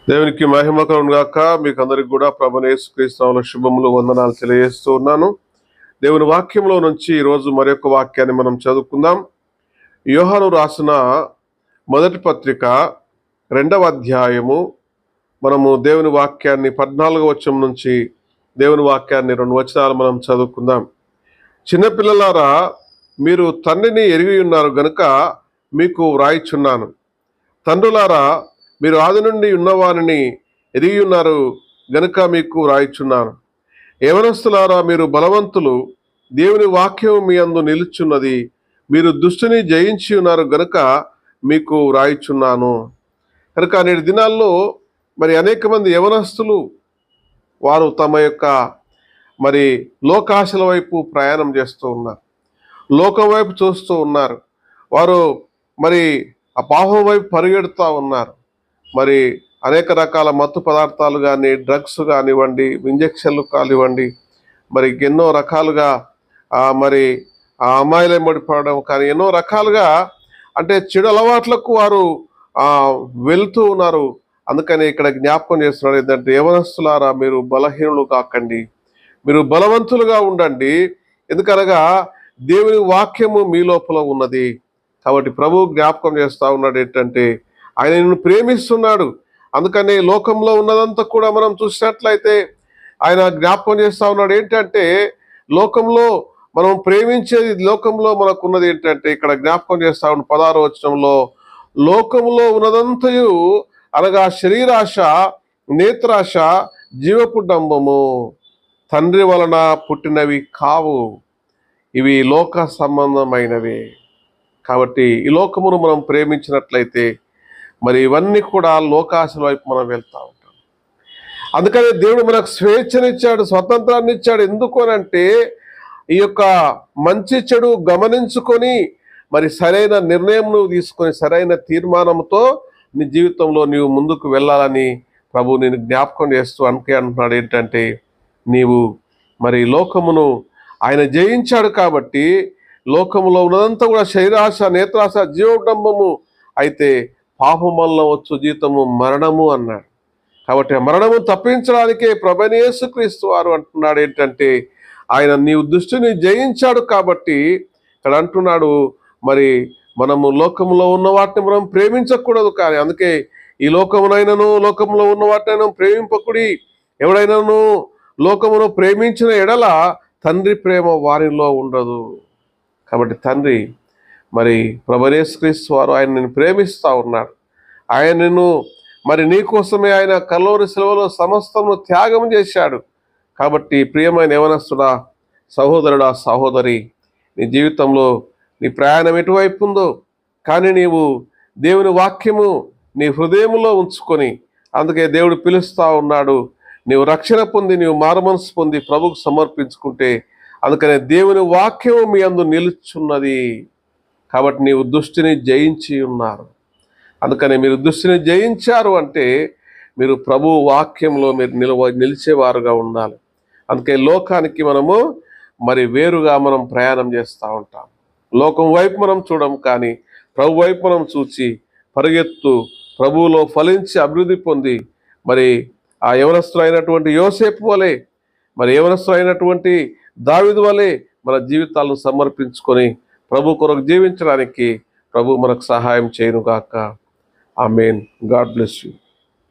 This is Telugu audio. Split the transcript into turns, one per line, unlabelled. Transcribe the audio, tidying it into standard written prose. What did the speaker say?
దేవునికి మహిమ కలుగును గాక. మీకు అందరికి కూడా ప్రభువైన యేసుక్రీస్తు నామములో శుభములు వందనాలు తెలియజేస్తూ ఉన్నాను. దేవుని వాక్యంలో నుంచి ఈరోజు మరొక వాక్యాన్ని మనం చదువుకుందాం. యోహాను రాసిన మొదటి పత్రిక 2వ అధ్యాయము. మనము దేవుని వాక్యాన్ని 14వ వచనం నుంచి దేవుని వాక్యాన్ని 2 వచనాలు మనం చదువుకుందాం. చిన్నపిల్లలారా, మీరు తండ్రిని ఎరిగి ఉన్నారు గనుక మీకు వ్రాయిచున్నాను. తండ్రులారా, మీరు ఆది నుండి ఉన్నవారిని ఎరిగి ఉన్నారు గనుక మీకు వ్రాయిచున్నాను. యవనస్తులారా, మీరు బలవంతులు, దేవుని వాక్యం మీ అందు నిలుచున్నది. మీరు దుష్టుని జయించి ఉన్నారు గనుక మీకు వ్రాయిచున్నాను. కనుక నేటి దినాల్లో అనేక మంది యవనస్తులు వారు తమ యొక్క లోకాశల వైపు ప్రయాణం చేస్తూ ఉన్నారు. లోకం వైపు చూస్తూ ఉన్నారు. వారు ఆ పాపం వైపు పరిగెడుతూ ఉన్నారు. అనేక రకాల మత్తు పదార్థాలు కానీ, డ్రగ్స్ కానివ్వండి, ఇంజక్షన్లు కానివ్వండి, ఎన్నో రకాలుగా ఆ అమ్మాయిలు పడడం కానీ, ఎన్నో రకాలుగా చెడు అలవాట్లకు వారు వెళ్తూ ఉన్నారు. అందుకని ఇక్కడ జ్ఞాపకం చేస్తున్నాడు ఏంటంటే, యవనస్తులారా, మీరు బలహీనులు కాకండి, మీరు బలవంతులుగా ఉండండి. ఎందుకనగా దేవుని వాక్యము మీ లోపల ఉన్నది. కాబట్టి ప్రభు జ్ఞాపకం చేస్తూ ఉన్నాడు ఏంటంటే, ఆయన నిన్ను ప్రేమిస్తున్నాడు. అందుకని లోకంలో ఉన్నదంతా కూడా మనం చూసినట్లయితే ఆయన జ్ఞాపకం చేస్తూ ఉన్నాడు ఏంటంటే, లోకంలో మనం ప్రేమించేది, లోకంలో మనకున్నది ఏంటంటే, ఇక్కడ జ్ఞాపకం చేస్తా ఉన్న 16వ వచనంలో, లోకంలో ఉన్నదంతయు అనగా శరీరాశ, నేత్రాశ, జీవపు డంబము తండ్రి వలన పుట్టినవి కావు, ఇవి లోక సంబంధమైనవి. కాబట్టి ఈ లోకమును మనం ప్రేమించినట్లయితే ఇవన్నీ కూడా లోకాశల వైపు మనం వెళ్తూ ఉంటాం. అందుకనే దేవుడు మనకు స్వేచ్ఛనిచ్చాడు, స్వతంత్రాన్ని ఇచ్చాడు. ఎందుకు అనంటే, ఈ యొక్క మంచి చెడు గమనించుకొని సరైన నిర్ణయం నువ్వు తీసుకొని, సరైన తీర్మానంతో నీ జీవితంలో నీవు ముందుకు వెళ్ళాలని ప్రభు నేను జ్ఞాపకం చేస్తూ అంటున్నాడు ఏంటంటే, నీవు లోకమును ఆయన జయించాడు కాబట్టి లోకములో ఉన్నదంతా కూడా శరీరాశ, నేత్రాశ, జీవడంబము అయితే పాపం వల్ల వచ్చు జీతము మరణము అన్నాడు. కాబట్టి ఆ మరణము తప్పించడానికే ప్రభువైన యేసుక్రీస్తు వారు అంటున్నాడు ఏంటంటే, ఆయన నీవు దుష్టుని జయించాడు కాబట్టి ఇక్కడ అంటున్నాడు, మనము లోకంలో ఉన్న వాటిని మనం ప్రేమించకూడదు. కానీ అందుకే ఈ లోకమునైనను, లోకంలో ఉన్న వాటినైనా ప్రేమింపకుడి. ఎవడైనాను లోకమును ప్రేమించిన ఎడల తండ్రి ప్రేమ వారిలో ఉండదు. కాబట్టి తండ్రి ప్రభువైన యేసుక్రీస్తు వారు ఆయన నిన్ను ప్రేమిస్తూ ఉన్నాడు. ఆయన నిన్ను నీ కోసమే ఆయన కల్వరి శిలువలో సమస్తము త్యాగం చేశాడు. కాబట్టి ప్రియమైన యవనస్తుడా, సహోదరుడా, సహోదరి, నీ జీవితంలో నీ ప్రయాణం ఎటువైపు ఉందో కానీ నీవు దేవుని వాక్యము నీ హృదయంలో ఉంచుకొని, అందుకే దేవుడు పిలుస్తూ ఉన్నాడు, నీవు రక్షణ పొంది, నీవు మారుమనసు పొంది ప్రభుకు సమర్పించుకుంటే, అందుకనే దేవుని వాక్యము మీ అందు నిలుచున్నది. కాబట్టి నీవు దుష్టిని జయించి ఉన్నారు. అందుకని మీరు దుష్టిని జయించారు అంటే మీరు ప్రభు వాక్యంలో మీరు నిలిచేవారుగా ఉండాలి. అందుకే లోకానికి మనము వేరుగా మనం ప్రయాణం చేస్తూ ఉంటాం. లోకం వైపు మనం చూడం, కానీ ప్రభు వైపు మనం చూచి పరిగెత్తు, ప్రభువులో ఫలించి అభివృద్ధి పొంది ఆ యవనస్తులైనటువంటి యోసేపు వలె, యవనస్తులైనటువంటి దావీదు వలె మన జీవితాలను సమర్పించుకొని ప్రభు కొరకు జీవించడానికి ప్రభు మనకు సహాయం చేయనుగాక. ఆమేన్. God bless you.